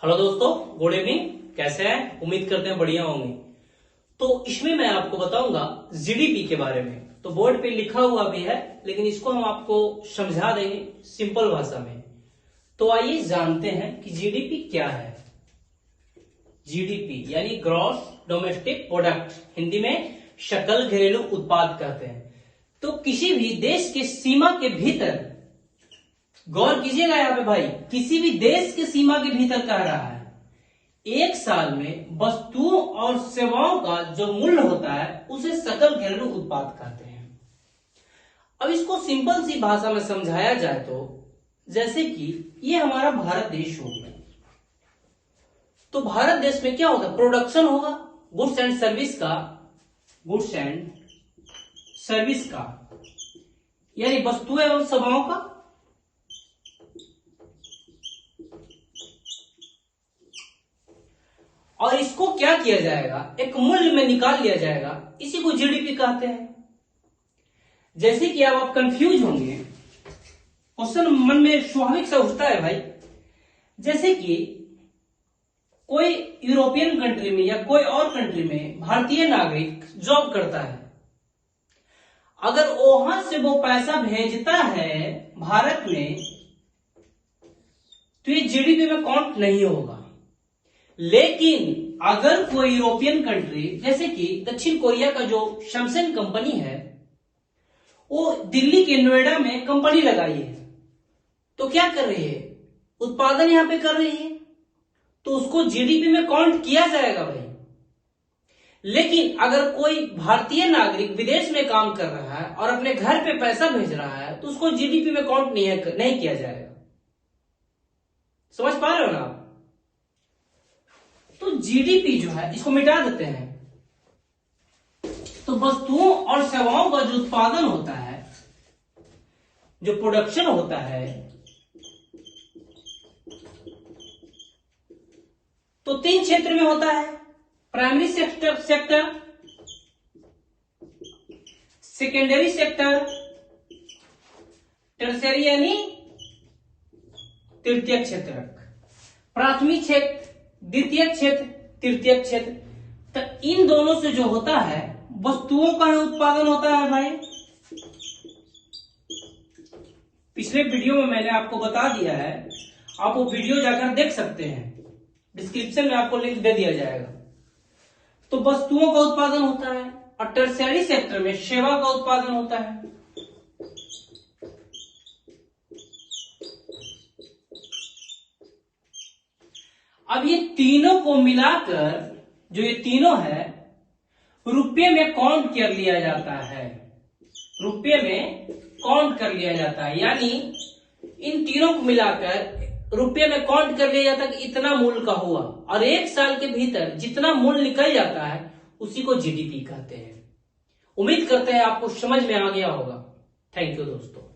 Hello दोस्तों, good evening. कैसे हैं? उम्मीद करते हैं बढ़िया होंगे। तो इसमें मैं आपको बताऊंगा जीडीपी के बारे में। तो बोर्ड पे लिखा हुआ भी है, लेकिन इसको हम आपको समझा देंगे सिंपल भाषा में। तो आइए जानते हैं कि जीडीपी क्या है। जीडीपी यानी ग्रॉस डोमेस्टिक प्रोडक्ट, हिंदी में सकल घरेलू उत्पाद कहते हैं। तो किसी भी देश के सीमा के भीतर, गौर कीजिएगा यहाँ पे भाई, किसी भी देश के सीमा के भीतर कह रहा है, एक साल में वस्तुओं और सेवाओं का जो मूल्य होता है उसे सकल घरेलू उत्पाद कहते हैं। अब इसको सिंपल सी भाषा में समझाया जाए तो जैसे कि ये हमारा भारत देश हो गया, तो भारत देश में क्या होगा? प्रोडक्शन होगा गुड्स एंड सर्विस का, गुड्स एंड सर्विस का यानी वस्तुएं एवं सेवाओं का। और इसको क्या किया जाएगा? एक मूल्य में निकाल लिया जाएगा, इसी को जीडीपी कहते हैं। जैसे कि आप कंफ्यूज होंगे, क्वेश्चन मन में स्वाभाविक सा उठता है भाई। जैसे कि कोई यूरोपियन कंट्री में या कोई और कंट्री में भारतीय नागरिक जॉब करता है, अगर वहां से वो पैसा भेजता है भारत में, तो ये जीडीपी में काउंट नहीं होगा। लेकिन अगर कोई यूरोपियन कंट्री, जैसे कि दक्षिण कोरिया का जो सैमसंग कंपनी है, वो दिल्ली के नोएडा में कंपनी लगाई है, तो क्या कर रही है? उत्पादन यहां पे कर रही है, तो उसको जीडीपी में काउंट किया जाएगा भाई। लेकिन अगर कोई भारतीय नागरिक विदेश में काम कर रहा है और अपने घर पे पैसा भेज रहा है, तो उसको जीडीपी में काउंट नहीं किया जाएगा। समझ पा रहे हो ना आप? तो जीडीपी जो है इसको मिटा देते हैं। तो वस्तुओं और सेवाओं का जो उत्पादन होता है, जो प्रोडक्शन होता है, तो 3 क्षेत्र में होता है। Primary sector, secondary sector, tertiary यानी तृतीय क्षेत्र, प्राथमिक क्षेत्र, द्वितीय क्षेत्र, तृतीय क्षेत्र। तो इन दोनों से जो होता है वस्तुओं का उत्पादन होता है भाई। पिछले वीडियो में मैंने आपको बता दिया है, आप वो वीडियो जाकर देख सकते हैं, डिस्क्रिप्शन में आपको लिंक दे दिया जाएगा। तो वस्तुओं का उत्पादन होता है, और टर्शियरी सेक्टर में सेवा का उत्पादन होता है। अब ये तीनों को मिलाकर, जो ये तीनों है, रुपये में काउंट कर लिया जाता है। रुपये में काउंट कर लिया जाता है, यानी इन तीनों को मिलाकर रुपये में काउंट कर लिया जाता है कि इतना मूल्य का हुआ, और एक साल के भीतर जितना मूल्य निकल जाता है उसी को जीडीपी कहते हैं। उम्मीद करते हैं आपको समझ में आ गया होगा। थैंक यू दोस्तों।